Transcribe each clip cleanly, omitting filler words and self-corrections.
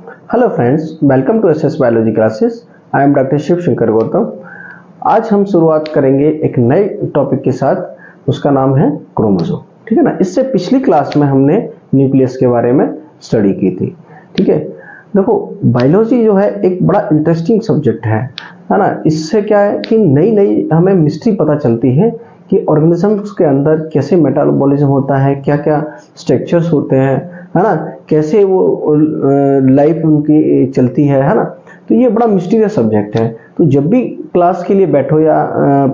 Hello friends, welcome to SS biology classes. I am doctor Shiv Shankar Gautam. आज हम शुरुआत करेंगे एक नए टॉपिक के साथ, उसका नाम है क्रोमोसोम। ठीक है ना। इससे पिछली क्लास में हमने न्यूक्लियस के बारे में स्टडी की थी। ठीक है, देखो बायोलॉजी जो है एक बड़ा इंटरेस्टिंग सब्जेक्ट है ना। इससे क्या है कि नई नई हमें मिस्ट्री पता चलती है कि ऑर्गेनिजम्स के अंदर कैसे मेटाबॉलिज्म होता है, क्या क्या स्ट्रक्चर्स होते हैं, है ना, कैसे वो लाइफ उनकी चलती है ना। तो ये बड़ा मिस्टीरियस सब्जेक्ट है। तो जब भी क्लास के लिए बैठो या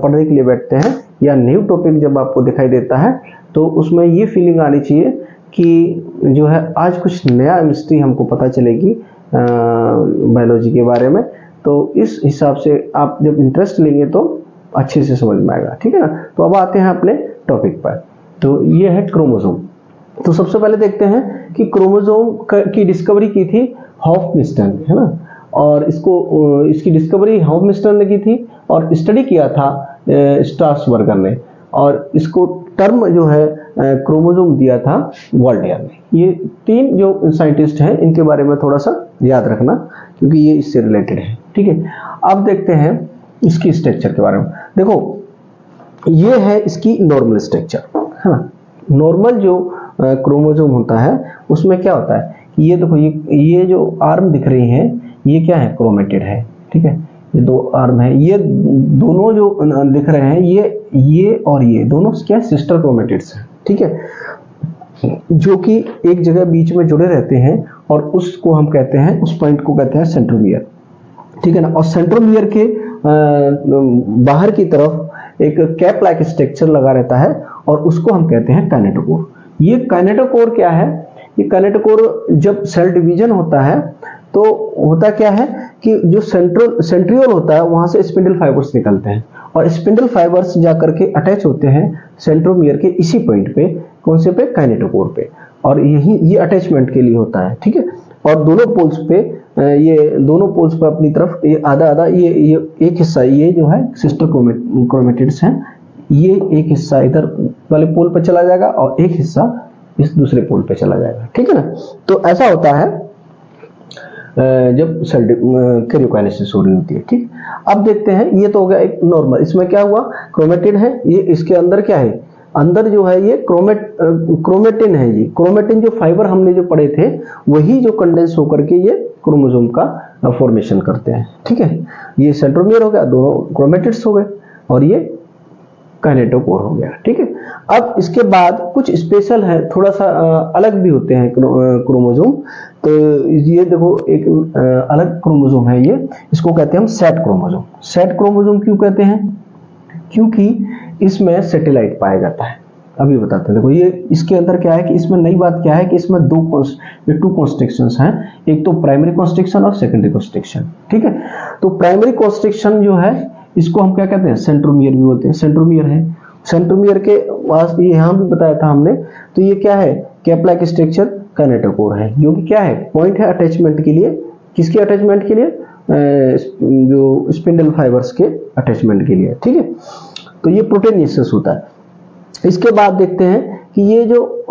पढ़ने के लिए बैठते हैं या न्यू टॉपिक जब आपको दिखाई देता है तो उसमें ये फीलिंग आनी चाहिए कि जो है आज कुछ नया मिस्ट्री हमको पता चलेगी बायोलॉजी के बारे में। तो इस हिसाब से आप जब इंटरेस्ट लेंगे तो अच्छे से समझ में आएगा। ठीक है ना। तो अब आते हैं अपने टॉपिक पर। तो ये है क्रोमोसोम। तो सबसे पहले देखते हैं कि क्रोमोसोम की डिस्कवरी की थी हॉफमिस्टन, है ना। और इसकी डिस्कवरी हॉफमिस्टन ने की थी और स्टडी किया था स्ट्रासबर्गर ने, और इसको टर्म जो है क्रोमोसोम दिया था वॉल्टेयर ने। ये तीन जो साइंटिस्ट हैं इनके बारे में थोड़ा सा याद रखना क्योंकि ये इससे रिलेटेड है। ठीक है, अब देखते हैं इसकी स्ट्रक्चर के बारे में। देखो ये है इसकी नॉर्मल स्ट्रक्चर, है ना। नॉर्मल जो क्रोमोसोम होता है उसमें क्या होता है, ये देखो ये जो आर्म दिख रही हैं ये क्या है, क्रोमेटिड है। ठीक है, ये दो आर्म है, ये दोनों जो दिख रहे हैं ये और ये दोनों क्या सिस्टर क्रोमेटिड्स हैं। ठीक है, जो कि एक जगह बीच में जुड़े रहते हैं और उसको हम कहते हैं, उस पॉइंट को कहते हैं सेंट्रोमियर। ठीक है ना। और सेंट्रोमियर के बाहर की तरफ एक कैप लाइक स्ट्रक्चर लगा रहता है और उसको हम कहते हैं काइनेटोकोर। ये काइनेटोकोर क्या है, ये काइनेटोकोर जब सेल डिवीजन होता है तो होता क्या है कि जो सेंट्रियोल होता है वहां से स्पिंडल फाइबर्स निकलते हैं और स्पिंडल फाइबर्स जाकर के अटैच होते हैं सेंट्रोमियर के इसी पॉइंट पे, कौन से पे, काइनेटोकोर पे। और यही ये अटैचमेंट के लिए होता है। ठीक है, और दोनों पोल्स पे ये दोनों पोल्स पे अपनी तरफ ये आधा आधा ये एक हिस्सा ये जो है सिस्टर क्रोमेटिड्स हैं, ये एक हिस्सा इधर वाले पोल पे चला जाएगा और एक हिस्सा इस दूसरे पोल पे चला जाएगा। ठीक है ना। तो ऐसा होता है जब सेल कैरियोकाइनेसिस हो रही होती है। ठीक, अब देखते हैं, ये तो हो गया एक नॉर्मल। इसमें क्या हुआ, क्रोमेटिड है, ये इसके अंदर क्या है, अंदर जो है ये क्रोमेटिन है। ये क्रोमेटिन जो फाइबर हमने जो पढ़े थे वही जो कंडेंस होकर के ये क्रोमोसोम का फॉर्मेशन करते हैं। ठीक है, ये सेंट्रोमियर हो गया, दोनों क्रोमेटिड्स हो गए, और ये काइनेटोकोर हो गया। ठीक है, अब इसके बाद कुछ स्पेशल है, थोड़ा सा अलग भी होते हैं क्रोमोसोम। तो ये देखो एक अलग क्रोमोसोम है ये, इसको कहते हैं हम सेट क्रोमोसोम। सेट क्रोमोसोम क्यों कहते हैं, क्योंकि इसमें सैटेलाइट पाया जाता है। अभी बताते हैं। देखो ये इसके अंदर क्या है कि इसमें नई बात क्या है कि इसमें टू कॉन्स्ट्रिक्शंस हैं, एक तो प्राइमरी कॉन्स्ट्रिक्शन और सेकेंडरी कॉन्स्ट्रिक्शन। ठीक है, तो प्राइमरी कॉन्स्ट्रिक्शन जो है इसको हम क्या कहते हैं, सेंट्रोमियर भी बोलते हैं। सेंट्रोमियर है, सेंट्रोमियर के पास ये यहाँ भी बताया था हमने। तो ये क्या है, कैप लाइक स्ट्रक्चर काइनेटोकोर है, जो कि क्या है, पॉइंट है अटैचमेंट के लिए। किसके अटैचमेंट के लिए, जो स्पिंडल फाइबर्स के अटैचमेंट के लिए। ठीक है, तो ये प्रोटीनेसिस होता है। इसके बाद देखते हैं कि ये जो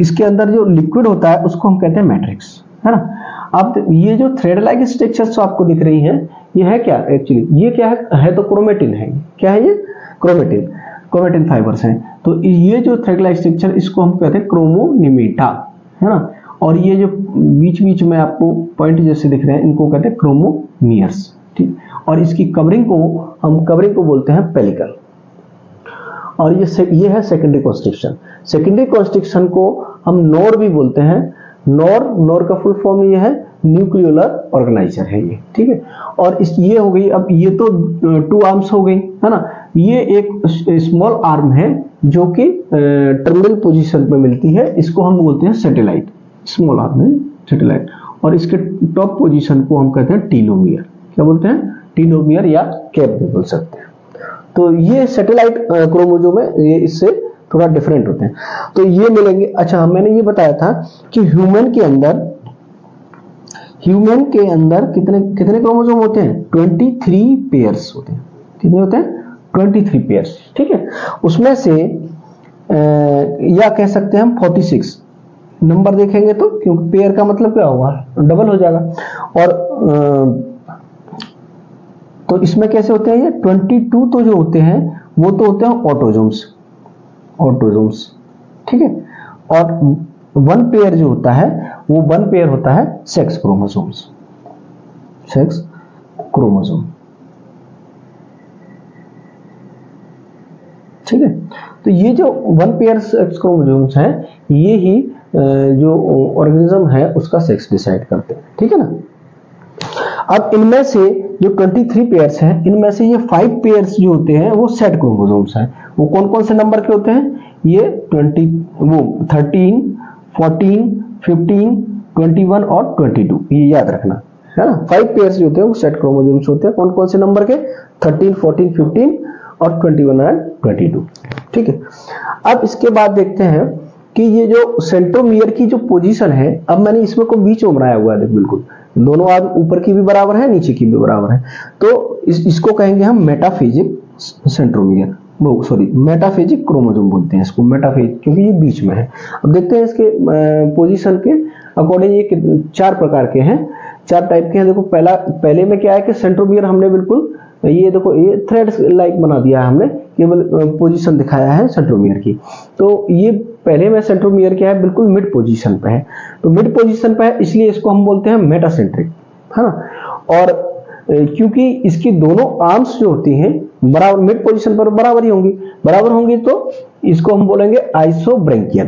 इसके अंदर जो लिक्विड होता है उसको हम कहते हैं मैट्रिक्स, है ना। अब ये जो थ्रेड लाइक स्ट्रक्चर्स आपको दिख रही हैं ये है क्या, एक्चुअली ये क्या है तो क्रोमेटिन है। क्या है ये, क्रोमेटिन फाइबर्स हैं। तो ये जो थ्रेड लाइक स्ट्रक्चर इसको हम कहते हैं क्रोमोनिमेटा, है ना। और ये जो बीच बीच में आपको पॉइंट जैसे दिख रहे हैं इनको कहते हैं क्रोमोमियर्स। ठीक, और इसकी कवरिंग को बोलते हैं पेलिकल। और ये है सेकेंडरी कॉन्स्ट्रिक्शन। सेकेंडरी कॉन्स्ट्रिक्शन को हम नोर भी बोलते हैं। नोर का फुल फॉर्म ये है, न्यूक्लियोलर ऑर्गेनाइजर है ये। ठीक है, और ये हो गई, अब ये तो टू आर्म्स हो गई, है ना। ये एक स्मॉल आर्म है जो कि टर्मिनल पोजीशन पे मिलती है, इसको हम बोलते हैं सैटेलाइट। स्मॉल आर्म है सैटेलाइट, और इसके टॉप पोजीशन को हम कहते हैं टीलोमियर। क्या बोलते हैं, टीलोमियर या कैप भी बोल सकते हैं। तो ये सैटेलाइट क्रोमोसोम है, ये इससे थोड़ा डिफरेंट होते हैं। तो ये मिलेंगे। अच्छा, मैंने ये बताया था कि ह्यूमन के अंदर कितने क्रोमोसोम होते हैं, 23 पेयर्स होते हैं। कितने होते हैं, 23 पेयर्स। ठीक है, उसमें से या कह सकते हैं हम 46 नंबर देखेंगे तो, क्योंकि पेयर का मतलब क्या होगा, डबल हो जाएगा। और तो इसमें कैसे होते हैं ये 22 तो जो होते हैं वो तो होते हैं ऑटोजोम्स, ठीक है। और 1 पेयर जो होता है वो 1 पेयर होता है सेक्स क्रोमोसोम, ठीक है। तो ये जो 1 पेयर सेक्स क्रोमोसोम्स हैं, ये ही जो ऑर्गेनिज्म है उसका सेक्स डिसाइड करते हैं, ठीक है ना। अब इनमें से जो 23 पेयर्स हैं, इनमें से ये 5 पेयर्स जो होते हैं वो सेट क्रोमोसोम्स हैं। वो कौन कौन से नंबर के होते हैं, ये 13, 14, 15, 21 और 22, ये याद रखना है ना। 5 पेयर्स जो होते हैं वो सेट क्रोमोसोम्स होते हैं। कौन कौन से नंबर के, 13, 14, 15 और 21 एंड 22, ठीक है। अब इसके बाद देखते हैं कि ये जो सेंट्रोमियर की जो पोजीशन है, अब मैंने इसमें को बीच में बनाया हुआ है, बिल्कुल दोनों आर्म ऊपर की भी बराबर है, नीचे की भी बराबर है। तो इसको कहेंगे हम metaphasic centromere, sorry metaphasic chromosome बोलते हैं इसको, मेटाफेज, क्योंकि ये बीच में है। अब देखते हैं इसके पोजीशन के अकॉर्डिंग ये 4 प्रकार के हैं, 4 टाइप के हैं। देखो पहले में क्या है कि सेंट्रोमियर हमने बिल्कुल ये देखो ये थ्रेड लाइक बना दिया है, हमने केवल पोजीशन दिखाया है सेंट्रोमियर की। तो ये पहले में सेंट्रोमियर क्या है, बिल्कुल मिड पोजीशन पे है। तो मिड पोजीशन पे है इसलिए इसको हम बोलते हैं मेटासेंट्रिक, है ना। और क्योंकि इसकी दोनों आर्म्स जो होती हैं बराबर मिड पोजीशन पर बराबर होंगी तो इसको हम बोलेंगे आइसोब्रैंकियल,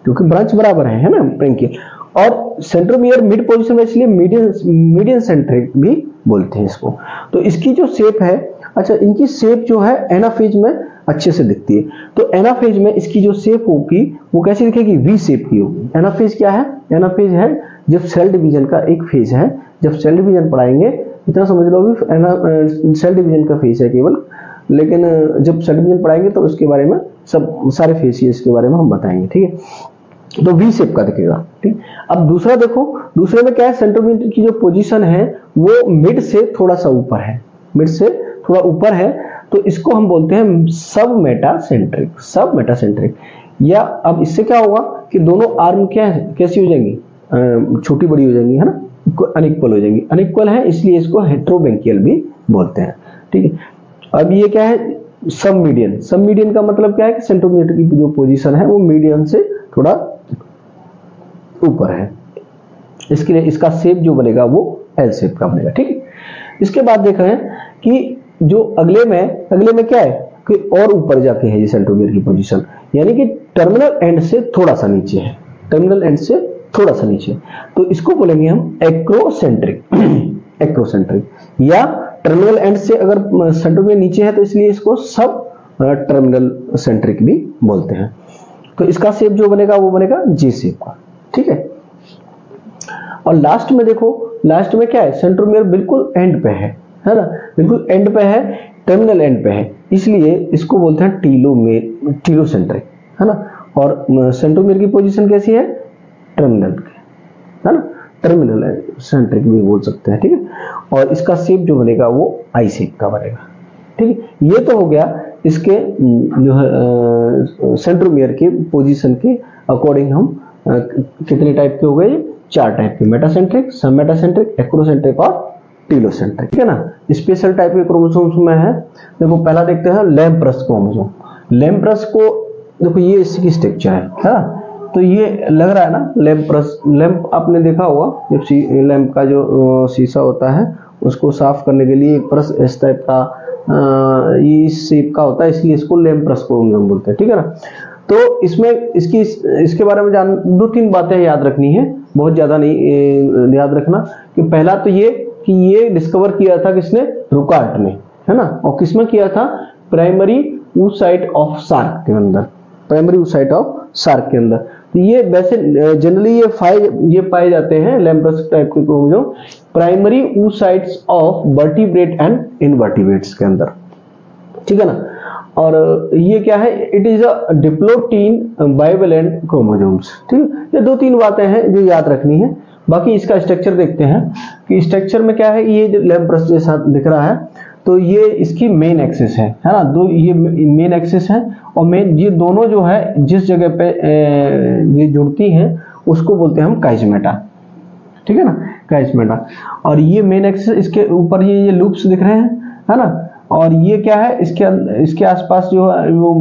क्योंकि ब्रांच बराबर है ना, ब्रैंकियल। और सेंट्रोमियर मिड पोजीशन में इसलिए मीडियन सेंट्रिक भी बोलते हैं इसको। तो इसकी जो शेप है, अच्छा इनकी शेप जो है एनाफेज में अच्छे से दिखती है। तो एनाफेज में इसकी जो शेप होगी वो कैसी दिखेगी, वी शेप की होगी। एनाफेज क्या है, एनाफेज है जब सेल डिवीजन का एक फेज है। जब सेल डिवीजन पढ़ाएंगे इतना समझ लो भी सेल डिवीजन का फेज है केवल, लेकिन जब सेल डिवीजन पढ़ाएंगे तो उसके बारे में सब सारे फेसिस के बारे में हम बताएंगे, ठीक है। तो वी शेप का दिखेगा, ठीक। अब दूसरा देखो, दूसरे में क्या है, सेंट्रोमियर की जो पोजीशन है वो मिड से थोड़ा सा ऊपर है, मिड से थोड़ा ऊपर है। तो इसको हम बोलते हैं सब मेटासेंट्रिक। या अब इससे क्या होगा कि दोनों आर्म क्या है, कैसी हो जाएंगी, छोटी बड़ी हो जाएंगी, है ना, अनइक्वल हो जाएंगी। अनइक्वल है इसलिए इसको हेट्रोबैंकियल भी बोलते हैं, ठीक है। अब ये क्या है, सब मीडियन का मतलब क्या है कि सेंट्रोमियर की जो पोजीशन है वो मीडियन से थोड़ा ऊपर है, इसके लिए इसका शेप जो बनेगा वो एल शेप का बनेगा, ठीक है। इसके बाद देख रहे हैं कि जो अगले में क्या है कि और ऊपर जाके है ये सेंट्रोमियर की पोजीशन, यानी कि टर्मिनल एंड से थोड़ा सा नीचे है, तो इसको बोलेंगे हम एक्रोसेंट्रिक या टर्मिनल एंड से अगर सेंट्रोमियर नीचे है तो इसलिए इसको सब टर्मिनल सेंट्रिक भी बोलते हैं। तो इसका शेप जो बनेगा वो बनेगा जी शेप का, ठीक है। और लास्ट में देखो, लास्ट में क्या है, सेंट्रोमियर बिल्कुल एंड पे है ना, बिल्कुल एंड पे है, टर्मिनल एंड पे है, इसलिए इसको बोलते हैं टीलोसेंट्रिक, है ना। और सेंट्रोमियर की पोजीशन कैसी है, टर्मिनल, है ना, टर्मिनल सेंट्रिक भी बोल सकते हैं, ठीक है। और इसका शेप जो बनेगा वो आई शेप का बनेगा, ठीक है। ये तो हो गया इसके जो है सेंट्रोमियर के पोजीशन के अकॉर्डिंग हम कितने टाइप के हो गए, 4 टाइप के, मेटासेंट्रिक, सब मेटासेंट्रिक, एक्रोसेंट्रिक और टीलोसेंट्रिक, ठीक है ना। स्पेशल टाइप के क्रोमोसोम्स में है, देखो पहला देखते हैं लैम्प्रस क्रोमोसोम। लैम्प्रस को देखो ये इसकी स्ट्रक्चर है ना, तो ये लग रहा है ना लैंप आपने देखा होगा, जब लैंप का जो शीशा होता है उसको साफ करने के लिए एक ब्रश इस टाइप का ये शेप का होता है, इसलिए इसको लैम्प्रस क्रोमोसोम बोलते हैं, ठीक है ना। तो इसमें इसके बारे में 2-3 बातें याद रखनी है, बहुत ज्यादा नहीं याद रखना। कि पहला तो ये कि ये डिस्कवर किया था किसने, रुकार्ट ने, है ना। और किसमें किया था, प्राइमरी oocyte ऑफ शार्क के अंदर, प्राइमरी oocyte ऑफ शार्क के अंदर। तो ये वैसे जनरली ये पाए जाते हैं लैम्प्रस टाइप के chromosome primary oocytes of vertebrate and invertebrates के अंदर, ठीक है ना। और ये क्या है, it is a diplotene bivalent chromosomes, ठीक है। ये 2-3 बातें हैं जो याद रखनी है। बाकी इसका स्ट्रक्चर देखते हैं कि स्ट्रक्चर में क्या है, ये जो लैम्प्रस जैसा दिख रहा है, तो ये इसकी मेन एक्सिस है ना, दो ये मेन एक्सिस है, और मेन ये दोनों जो है जिस जगह पे ये जुड़ती हैं उसको बोलते हैं हम काइजमेटा, ठीक है ना, काइजमेटा। और ये मेन एक्सिस, इसके ऊपर ये लूप्स दिख रहे हैं, है ना, और ये क्या है, इसके आसपास जो है वो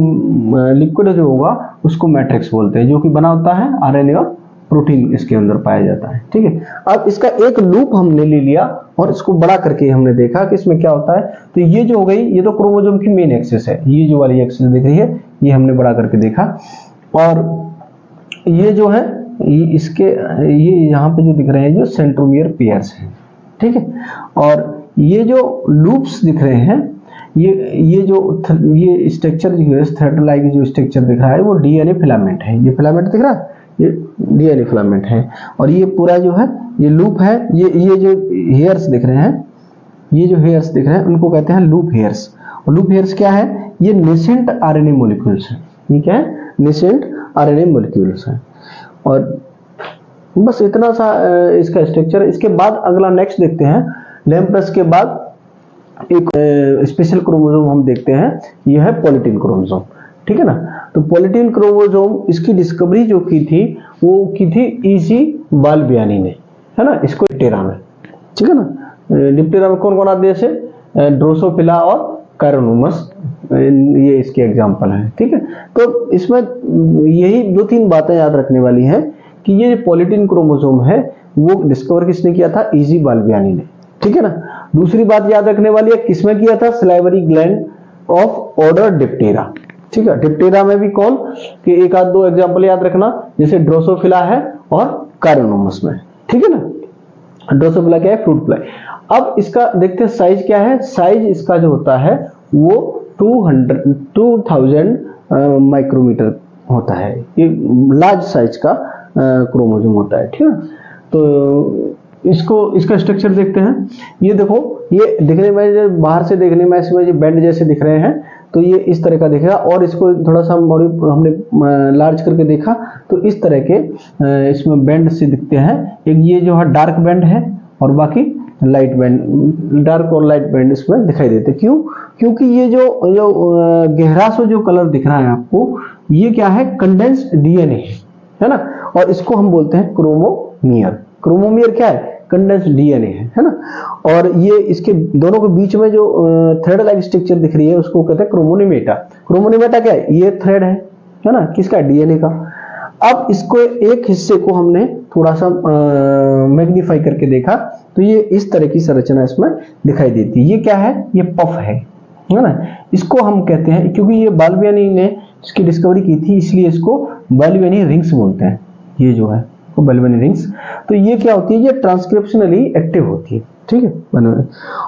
लिक्विड जो होगा उसको मैट्रिक्स बोलते हैं, जो कि बना होता है आरएनए और प्रोटीन इसके अंदर पाया जाता है, ठीक है। अब इसका एक लूप हमने ले लिया और इसको बड़ा करके हमने देखा कि इसमें क्या होता है। तो ये जो हो गई, ये तो क्रोमोसोम की मेन एक्सिस है, ये जो वाली एक्सिस दिख रही है ये हमने बड़ा करके देखा। और ये जो है ये यहाँ पे जो दिख रहे हैं जो सेंट्रोमियर पेयर्स हैं, ठीक है। और ये जो लूप्स दिख रहे हैं, ये स्ट्रक्चर जो है, थ्रेड लाइक जो स्ट्रक्चर दिख रहा है वो डीएनए फिलामेंट है। ये फिलामेंट दिख रहा है, ये डीएनए फिलामेंट है। और ये पूरा जो है ये लूप है, ये जो हेयर्स दिख रहे हैं, ये जो हेयर्स दिख रहे हैं उनको कहते हैं लूप हेयर्स। और लूप हेयर्स क्या है, ये नेसेंट आरएनए मॉलिक्यूल्स है। ये क्या है, नेसेंट आरएनए मॉलिक्यूल्स है। और बस इतना सा इसका स्ट्रक्चर। इसके बाद अगला नेक्स्ट देखते हैं, लैम्प्रस के बाद एक स्पेशल क्रोमोसोम हम देखते हैं, यह है पॉलीटीन क्रोमोसोम, ठीक है ना। तो पॉलीटीन क्रोमोसोम, इसकी डिस्कवरी जो की थी वो की थी ईजी बाल्बियानी ने, है ना, इसको डिप्टेरा में, ठीक है ना। डिप्टेरा में कौन कौन आते हैं, जैसे ड्रोसोफिला और कैरोनोमस, ये इसके एग्जाम्पल हैं, ठीक है। तो इसमें यही 2-3 बातें याद रखने वाली हैं कि ये पॉलीटीन क्रोमोसोम है वो डिस्कवर किसने किया था, ईजी बाल्बियानी ने, ठीक है ना। दूसरी बात याद रखने वाली है, किसमें किया था, salivary gland of order Diptera, ठीक है। डिप्टेरा में भी कौन कि 1-2 एग्जांपल याद रखना, जैसे ड्रोसोफिला है और कैरोनोमस में, ठीक है ना। ड्रोसोफिला क्या है, फ्रूट फ्लाई। अब इसका देखते हैं साइज क्या है। साइज इसका जो होता है वो 2000 माइक्रोमीटर होता है। ये लार्ज साइज का क्रोमोसोम होता है, ठीक है। तो इसका स्ट्रक्चर देखते हैं। ये देखो, ये दिखने में, बाहर से देखने में इसमें जो बैंड जैसे दिख रहे हैं, तो ये इस तरह का दिखेगा। और इसको थोड़ा सा हमने लार्ज करके देखा तो इस तरह के इसमें बैंड से दिखते हैं। एक ये जो है डार्क बैंड है और बाकी लाइट बैंड, डार्क और लाइट बैंड इसमें दिखाई देते। क्यों? क्योंकि ये जो गहरा सा जो कलर दिख रहा है आपको, ये क्या है, कंडेंस्ड डीएनए है ना। और इसको हम बोलते हैं क्रोमोमियर। क्रोमोमियर क्या है, कंडेंस्ड डीएनए है ना। और ये इसके दोनों के बीच में जो थ्रेड लाइक स्ट्रक्चर दिख रही है उसको कहते हैं क्रोमोनिमेटा। क्रोमोनिमेटा क्या है, ये थ्रेड है ना, किसका, डीएनए का। अब इसको एक हिस्से को हमने थोड़ा सा मैग्नीफाई करके देखा तो ये इस तरह की संरचना इसमें दिखाई देती है। ये क्या है, ये पफ है ना। इसको हम कहते हैं, क्योंकि ये बाल्बियानी ने इसकी डिस्कवरी की थी इसलिए इसको बाल्बियानी रिंग्स बोलते हैं। ये जो है बाल्बियानी रिंग्स, तो ये क्या होती है, ये ट्रांसक्रिप्शनली एक्टिव होती है, ठीक है।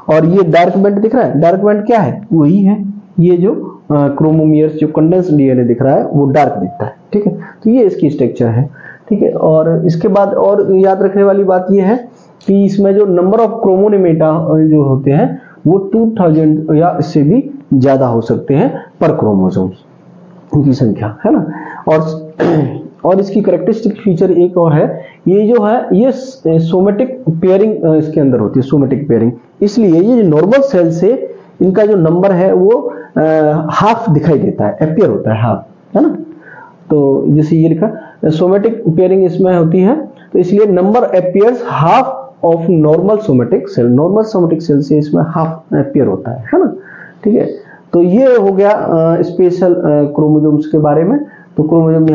और ये डार्क बैंड दिख रहा है, डार्क बैंड क्या है, वही है ये जो क्रोमोमियर्स जो कंडेंस्ड डीएनए दिख रहा है वो डार्क दिखता है, ठीक है। तो ये इसकी स्ट्रक्चर है, ठीक है। और इसके बाद और याद रखने वाली बात ये है कि इसमें जो नंबर ऑफ क्रोमोनिमेटा जो होते हैं वो 2000 या इससे भी ज्यादा हो सकते हैं पर क्रोमोसोम, उनकी संख्या, है ना। और इसकी कैरेक्टरिस्टिक फीचर एक और है, ये जो है ये सोमेटिक पेयरिंग इसके अंदर होती है, सोमेटिक पेयरिंग। इसलिए ये नॉर्मल सेल से इनका जो नंबर है वो हाफ दिखाई देता है, अपीयर होता है हाफ, है ना। तो जैसे ये लिखा सोमेटिक पेयरिंग इसमें होती है, तो इसलिए number appears half of normal somatic cell. Normal somatic cell से इसमें हाफ अपीयर होता है ना, ठीक है। तो ये हो गया स्पेशल क्रोमोसोम्स के बारे में। तो क्रोमोसोम